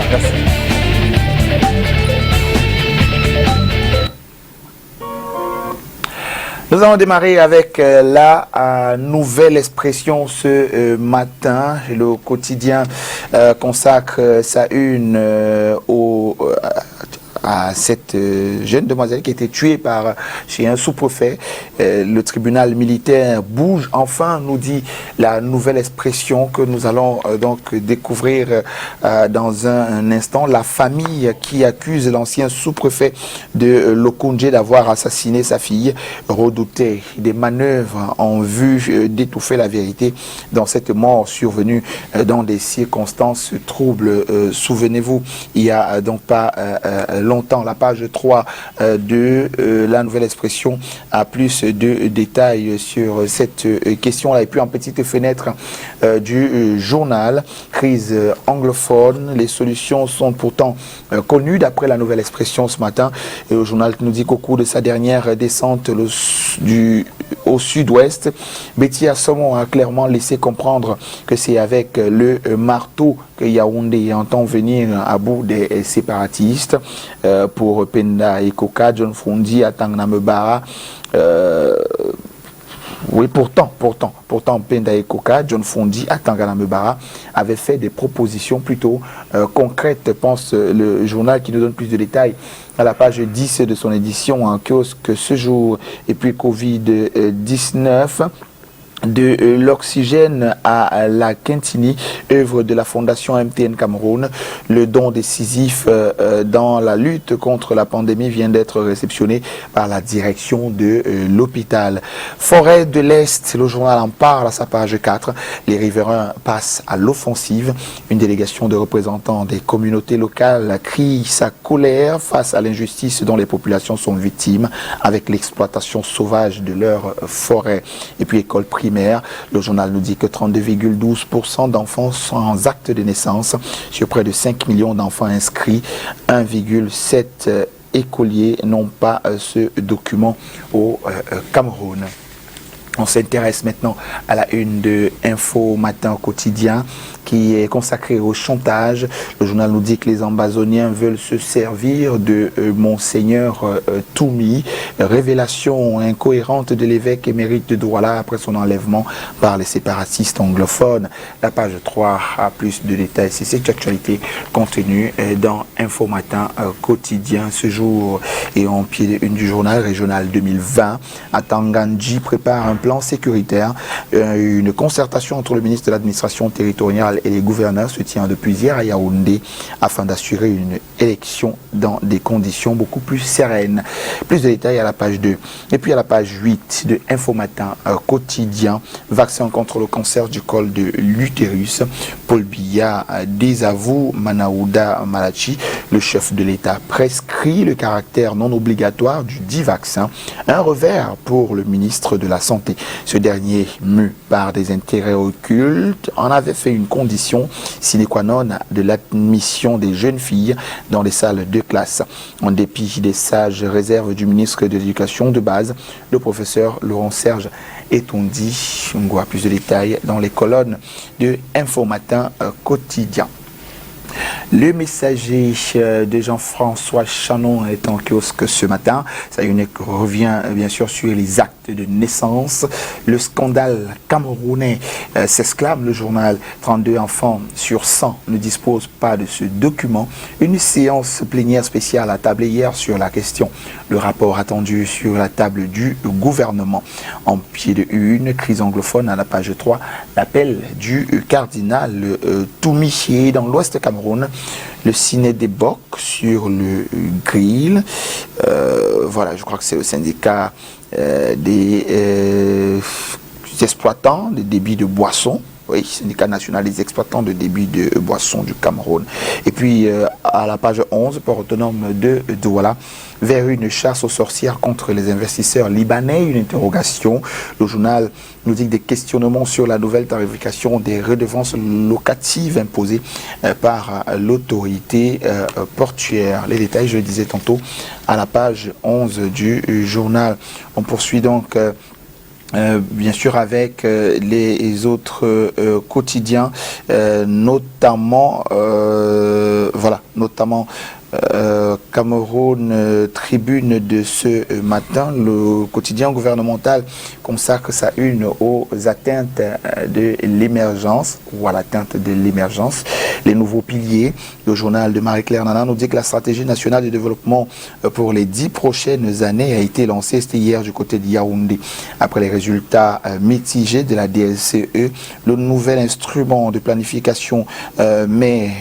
Merci. Nous allons démarrer avec la nouvelle expression ce matin. Le quotidien consacre sa une à cette jeune demoiselle qui a été tuée chez un sous-préfet. Le tribunal militaire bouge enfin, nous dit la nouvelle expression que nous allons donc découvrir dans un instant. La famille qui accuse l'ancien sous-préfet de Lokoundje d'avoir assassiné sa fille redoutait des manœuvres en vue d'étouffer la vérité dans cette mort survenue dans des circonstances troubles. Souvenez-vous, il y a donc pas longtemps, la page 3 de la nouvelle expression a plus de détails sur cette question-là. Et puis en petite fenêtre du journal, crise anglophone, les solutions sont pourtant connues d'après la nouvelle expression ce matin. Et le journal nous dit qu'au cours de sa dernière descente au sud-ouest, Betty Assomo a clairement laissé comprendre que c'est avec le marteau que Yaoundé entend venir à bout des séparatistes. Pour Penda et Koka, John Fondi, Atangana Mebara. Oui, pourtant, Penda et Koka, John Fondi, Atangana Mebara avaient fait des propositions plutôt concrètes, pense le journal qui nous donne plus de détails à la page 10 de son édition en kiosque ce jour. Et puis Covid-19. De l'oxygène à la Quintini, œuvre de la Fondation MTN Cameroun. Le don décisif dans la lutte contre la pandémie vient d'être réceptionné par la direction de l'hôpital. Forêt de l'Est, le journal en parle à sa page 4. Les riverains passent à l'offensive. Une délégation de représentants des communautés locales crie sa colère face à l'injustice dont les populations sont victimes avec l'exploitation sauvage de leurs forêts. Et puis école primaire. Le journal nous dit que 32,12% d'enfants sans acte de naissance sur près de 5 millions d'enfants inscrits. 1,7 écoliers n'ont pas ce document au Cameroun. On s'intéresse maintenant à la une de Info Matin quotidien qui est consacrée au chantage. Le journal nous dit que les Ambazoniens veulent se servir de Monseigneur Toumi. Révélation incohérente de l'évêque émérite de Douala après son enlèvement par les séparatistes anglophones. La page 3 a plus de détails. C'est cette actualité contenue dans Info Matin quotidien ce jour. Et en pied une du journal régional 2020, Atangandji prépare un plan sécuritaire. Une concertation entre le ministre de l'administration territoriale et les gouverneurs se tient depuis hier à Yaoundé afin d'assurer une élection dans des conditions beaucoup plus sereines. Plus de détails à la page 2. Et puis à la page 8 de Info Matin quotidien, vaccin contre le cancer du col de l'utérus. Paul Biya désavoue Manaouda Malachi. Le chef de l'État prescrit le caractère non obligatoire du dit vaccin. Un revers pour le ministre de la Santé. Ce dernier, mu par des intérêts occultes, en avait fait une condition sine qua non de l'admission des jeunes filles dans les salles de classe. En dépit des sages réserves du ministre de l'Éducation de base, le professeur Laurent Serge Etondi. On voit plus de détails dans les colonnes de Info Matin quotidien. Le messager de Jean-François Chanon est en kiosque ce matin. Ça revient bien sûr sur les actes de naissance. Le scandale camerounais s'exclame le journal. 32 enfants sur 100 ne disposent pas de ce document. Une séance plénière spéciale a tablé hier sur la question. Le rapport attendu sur la table du gouvernement. En pied de une, crise anglophone à la page 3, l'appel du cardinal Toumi dans l'ouest Cameroun. Le ciné des Bocs sur le grill. Voilà, je crois que c'est le syndicat des exploitants des débits de boissons. Oui, syndicat national des exploitants de débit de boissons du Cameroun. Et puis, à la page 11, port autonome de Douala, vers une chasse aux sorcières contre les investisseurs libanais, une interrogation. Le journal nous dit que des questionnements sur la nouvelle tarification des redevances locatives imposées par l'autorité portuaire. Les détails, je le disais tantôt, à la page 11 du journal. On poursuit donc bien sûr avec les autres quotidiens, notamment voilà, notamment Cameroun Tribune de ce matin. Le quotidien gouvernemental consacre sa une aux atteintes de l'émergence ou à l'atteinte de l'émergence. Les nouveaux piliers. Le journal de Marie-Claire Nana nous dit que la stratégie nationale de développement pour les 10 prochaines années a été lancée. C'était hier du côté de Yaoundé. Après les résultats mitigés de la DLCE, le nouvel instrument de planification met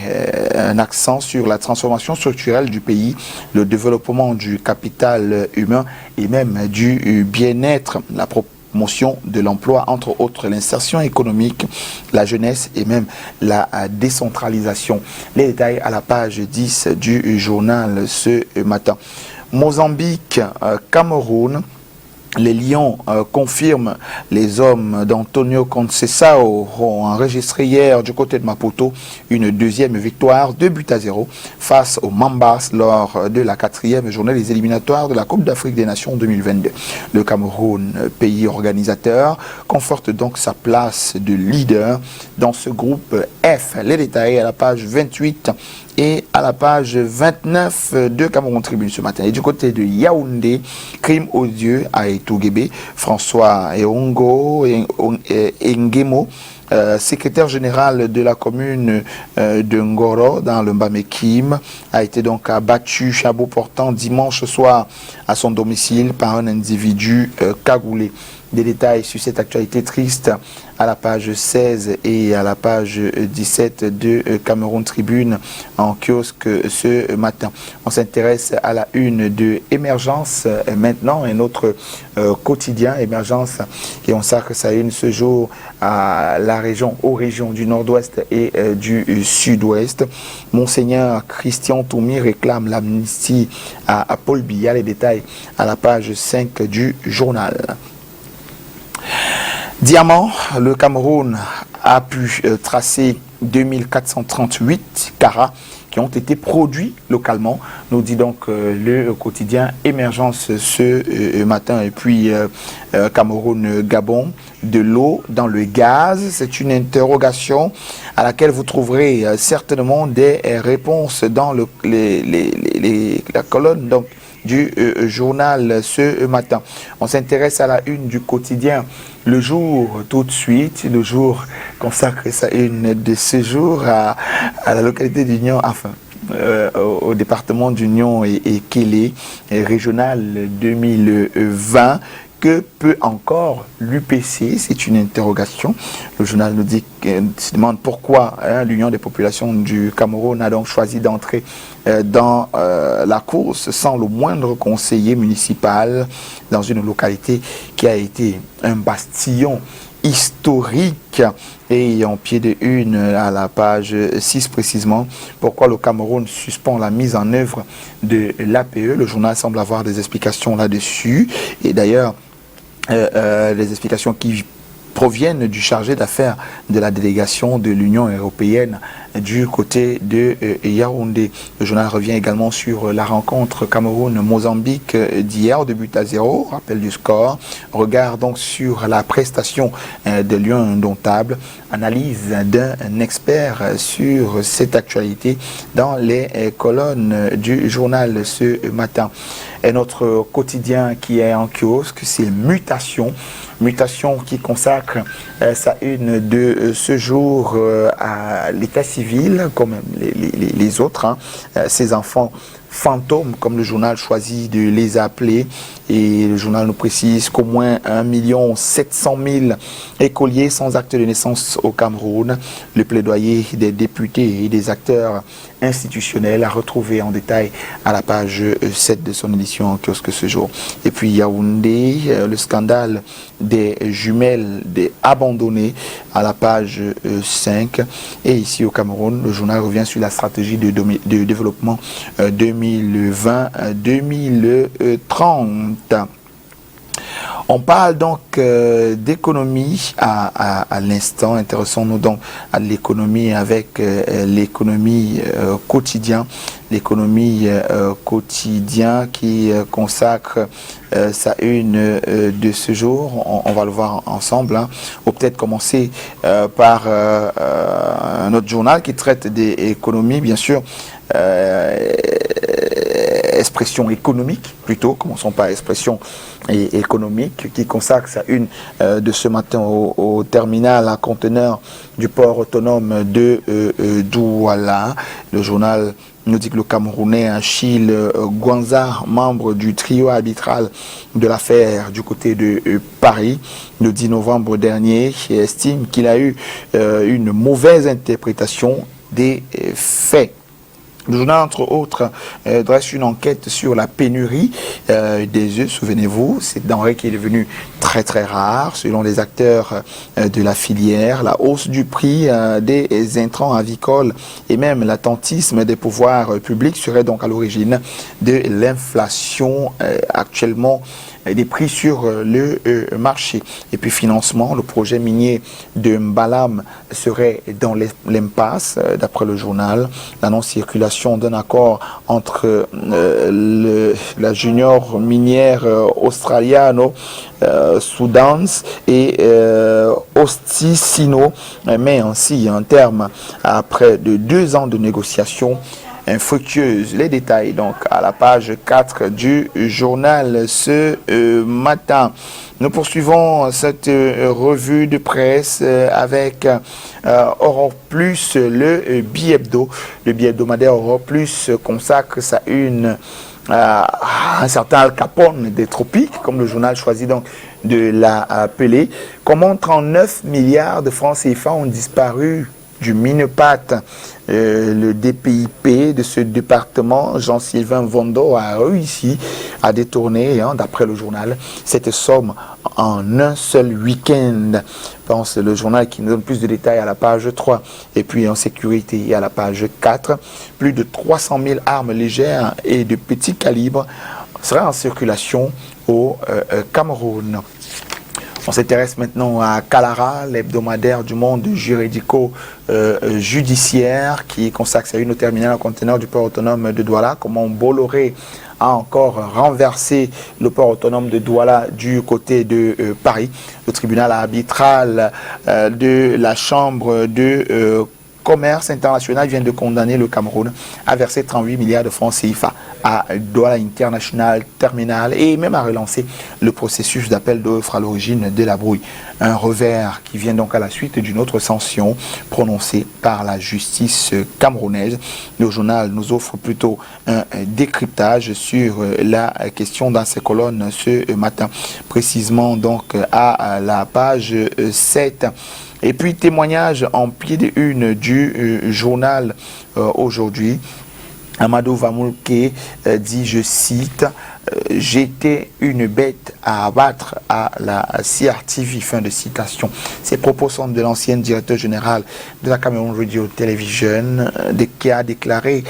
un accent sur la transformation structurelle du pays, le développement du capital humain et même du bien-être, la promotion de l'emploi, entre autres l'insertion économique, la jeunesse et même la décentralisation. Les détails à la page 10 du journal ce matin. Mozambique, Cameroun. Les Lions confirment les hommes d'Antonio Conceição ont enregistré hier du côté de Maputo une deuxième victoire, 2-0 face aux Mambas lors de la 4e journée des éliminatoires de la Coupe d'Afrique des Nations 2022. Le Cameroun, pays organisateur, conforte donc sa place de leader dans ce groupe F. Les détails à la page 28 et à la page 29 de Cameroun Tribune ce matin. Et du côté de Yaoundé, crime odieux à Etougébé, François Eongo Ngemo, secrétaire général de la commune de Ngoro dans le Mbamekim, a été donc abattu chapeau portant dimanche soir à son domicile par un individu cagoulé. Des détails sur cette actualité triste à la page 16 et à la page 17 de Cameroun Tribune en kiosque ce matin. On s'intéresse à la une de Émergence maintenant, un autre quotidien Émergence, et on sait que ça une ce jour à la région, aux régions du nord-ouest et du sud-ouest. Monseigneur Christian Toumi réclame l'amnistie à Paul Biya. Les détails à la page 5 du journal. Diamant, le Cameroun a pu tracer 2438 carats qui ont été produits localement, nous dit donc le quotidien Émergence ce matin. Et puis Cameroun-Gabon, de l'eau dans le gaz, c'est une interrogation à laquelle vous trouverez certainement des réponses dans la colonne donc du journal ce matin. On s'intéresse à la une du quotidien Le Jour tout de suite. Le Jour consacre sa une de ce jour à la localité d'Union, enfin au département d'Union et Kélé, régional 2020. Que peut encore l'UPC? C'est une interrogation. Le journal nous dit, se demande pourquoi l'Union des populations du Cameroun a donc choisi d'entrer dans la course sans le moindre conseiller municipal dans une localité qui a été un bastion historique. Et en pied de une à la page 6 précisément, pourquoi le Cameroun suspend la mise en œuvre de l'APE. Le journal semble avoir des explications là-dessus. Et d'ailleurs, les explications qui proviennent du chargé d'affaires de la délégation de l'Union européenne du côté de Yaoundé. Le journal revient également sur la rencontre Cameroun-Mozambique d'hier, 2-0, rappel du score. Regard donc sur la prestation de Lion Indomptable, analyse d'un expert sur cette actualité dans les colonnes du journal ce matin. Et notre quotidien qui est en kiosque, c'est Mutation. Mutation qui consacre sa une de ce jour à l'état civil, comme les autres, ces enfants fantômes, comme le journal choisit de les appeler. Et le journal nous précise qu'au moins 1 700 000 écoliers sans acte de naissance au Cameroun. Le plaidoyer des députés et des acteurs institutionnels à retrouver en détail à la page 7 de son édition en kiosque ce jour. Et puis Yaoundé, le scandale des jumelles des abandonnées à la page 5. Et ici au Cameroun, le journal revient sur la stratégie de développement 2020-2030. On parle donc d'économie à l'instant. Intéressons-nous donc à l'économie avec l'économie quotidienne. L'économie quotidien qui consacre sa une de ce jour. On va le voir ensemble. Hein. Ou peut-être commencer par un autre journal qui traite des économies, bien sûr. Expression économique plutôt, commençons par expression économique, qui consacre sa une de ce matin au terminal à conteneurs du port autonome de Douala. Le journal nous dit que le Camerounais Achille Gwanza, membre du trio arbitral de l'affaire du côté de Paris, le 10 novembre dernier, estime qu'il a eu une mauvaise interprétation des faits. Le journal, entre autres, dresse une enquête sur la pénurie des œufs. Souvenez-vous, c'est denrée qui est devenue très très rare selon les acteurs de la filière. La hausse du prix des intrants avicoles et même l'attentisme des pouvoirs publics serait donc à l'origine de l'inflation actuellement des prix sur le marché. Et puis financement, le projet minier de Mbalam serait dans l'impasse, d'après le journal. La non-circulation d'un accord entre la junior minière australiano Soudans et Osticino met ainsi un terme après de 2 ans de négociations infructueuse. Les détails donc à la page 4 du journal ce matin. Nous poursuivons cette revue de presse avec Europe Plus, le bi-hebdo. Le bi-hebdomadaire Europe Plus consacre sa une à un certain Al Capone des tropiques, comme le journal choisit donc de l'appeler. Comment 39 milliards de francs CFA ont disparu du Minepat. Le DPIP de ce département, Jean-Sylvain Vondo, a réussi à détourner, d'après le journal, cette somme en un seul week-end. Pense le journal qui nous donne plus de détails à la page 3. Et puis en sécurité à la page 4, plus de 300 000 armes légères et de petit calibre seraient en circulation au Cameroun. On s'intéresse maintenant à Kalara, l'hebdomadaire du monde juridico-judiciaire qui consacre sa une au terminal en conteneur du port autonome de Douala. Comment Bolloré a encore renversé le port autonome de Douala du côté de Paris. Le tribunal arbitral de la chambre de commerce international vient de condamner le Cameroun à verser 38 milliards de francs CFA à Douala International Terminal et même à relancer le processus d'appel d'offres à l'origine de la brouille. Un revers qui vient donc à la suite d'une autre sanction prononcée par la justice camerounaise. Le journal nous offre plutôt un décryptage sur la question dans ses colonnes ce matin, précisément donc à la page 7. Et puis témoignage en pied de une du journal aujourd'hui. Amadou Vamoulke dit, je cite, « J'étais une bête à abattre à la CRTV », fin de citation. Ces propos sont de l'ancienne directeur général de la Cameroun Radio Television, qui a déclaré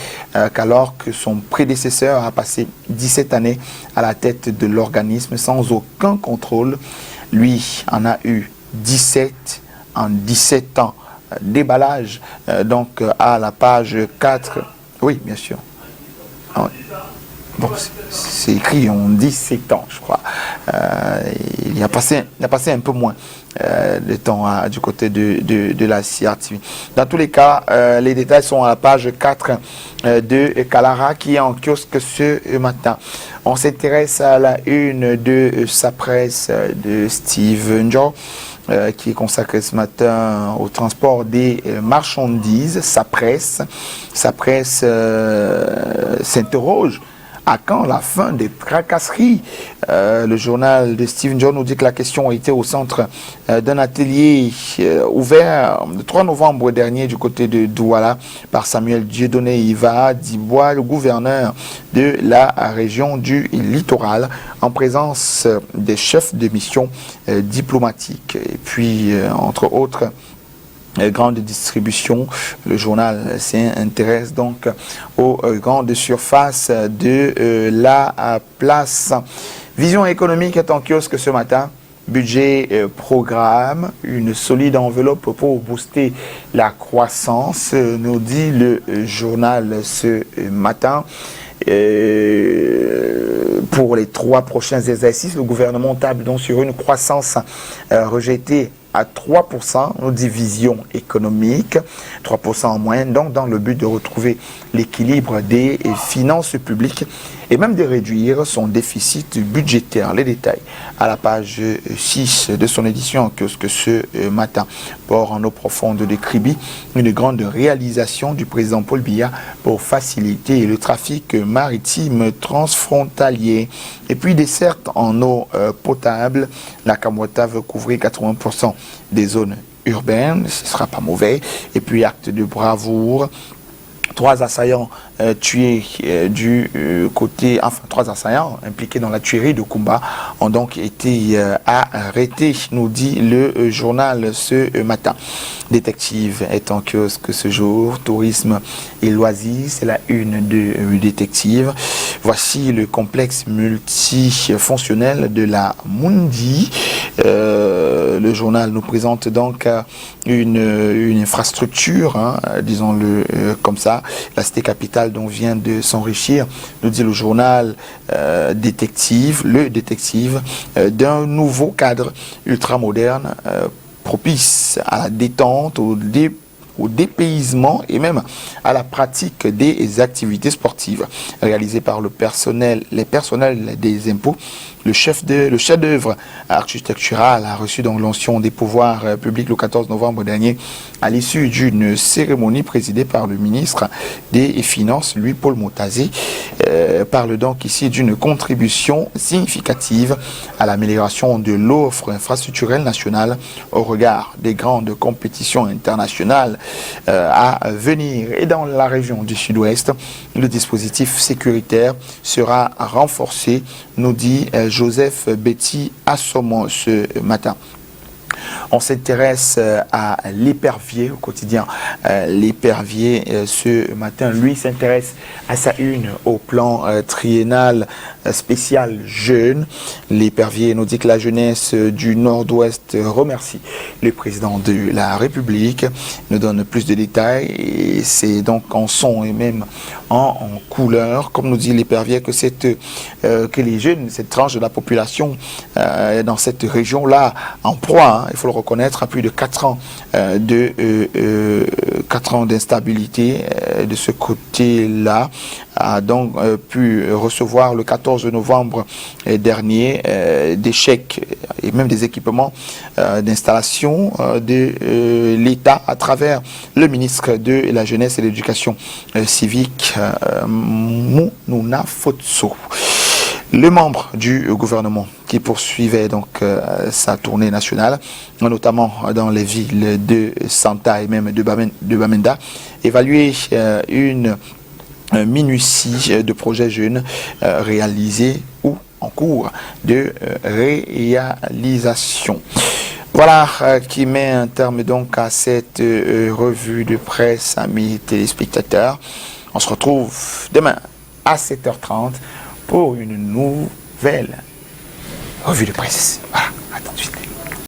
qu'alors que son prédécesseur a passé 17 années à la tête de l'organisme sans aucun contrôle, lui en a eu 17 en 17 ans. Déballage donc à la page 4. Oui, bien sûr. Bon, c'est écrit en 17 ans, je crois. Il a passé un peu moins de temps du côté de la CRTV. Dans tous les cas, les détails sont à la page 4 de Kalara qui est en kiosque ce matin. On s'intéresse à la une de sa presse de Steve Njo, qui est consacré ce matin au transport des marchandises. Sa presse s'interroge. À quand la fin des tracasseries? Le journal de Stephen John nous dit que la question a été au centre d'un atelier ouvert le 3 novembre dernier du côté de Douala par Samuel Dieudonné Iva Dibois, le gouverneur de la région du littoral, en présence des chefs de mission diplomatiques. Et puis, entre autres, grande distribution. Le journal s'intéresse donc aux grandes surfaces de la place. Vision économique est en kiosque ce matin. Budget programme, une solide enveloppe pour booster la croissance, nous dit le journal ce matin. Pour les 3 prochains exercices, le gouvernement table donc sur une croissance rejetée à 3%, nos divisions économiques, 3% en moyenne, donc dans le but de retrouver l'équilibre des finances publiques et même de réduire son déficit budgétaire. Les détails à la page 6 de son édition en kiosque ce matin. Port en eau profonde de Kribi, une grande réalisation du président Paul Biya pour faciliter le trafic maritime transfrontalier. Et puis desserte en eau potable, la Kamwata veut couvrir 80% des zones urbaines, ce ne sera pas mauvais. Et puis acte de bravoure, 3 assaillants tués du côté, enfin 3 assaillants impliqués dans la tuerie de Kumba ont donc été arrêtés, nous dit le journal ce matin. Détective est en kiosque ce jour, tourisme et loisirs, c'est la une de détective. Voici le complexe multifonctionnel de la Mundi. Le journal nous présente donc une infrastructure, hein, disons-le comme ça, la cité capitale dont vient de s'enrichir, nous dit le journal détective, d'un nouveau cadre ultramoderne propice à la détente, au dépaysement et même à la pratique des activités sportives réalisées par les personnels des impôts. Le chef d'œuvre architectural a reçu donc l'onction des pouvoirs publics le 14 novembre dernier à l'issue d'une cérémonie présidée par le ministre des Finances, Louis-Paul Motazé. Parle donc ici d'une contribution significative à l'amélioration de l'offre infrastructurelle nationale au regard des grandes compétitions internationales à venir. Et dans la région du Sud-Ouest, le dispositif sécuritaire sera renforcé, nous dit Joseph Betty Assomon ce matin. On s'intéresse à l'épervier au quotidien. L'épervier ce matin, lui, s'intéresse à sa une au plan triennal spécial jeune. L'épervier nous dit que la jeunesse du Nord-Ouest remercie le président de la République. Il nous donne plus de détails et c'est donc en son et même en couleur, comme nous dit l'épervier, que les jeunes, cette tranche de la population dans cette région-là, en proie, il faut le reconnaître, à plus de 4 ans d'instabilité de ce côté-là, a donc pu recevoir le 14 novembre dernier des chèques et même des équipements d'installation de l'État à travers le ministre de la Jeunesse et de l'Éducation civique, Mounouna Fotso. Le membre du gouvernement qui poursuivait donc sa tournée nationale, notamment dans les villes de Santa et même de Bamenda, évaluait une minutie de projets jeunes réalisés ou en cours de réalisation. Voilà qui met un terme donc à cette revue de presse, amis téléspectateurs. On se retrouve demain à 7h30 pour une nouvelle revue de presse. Voilà, à tout de suite.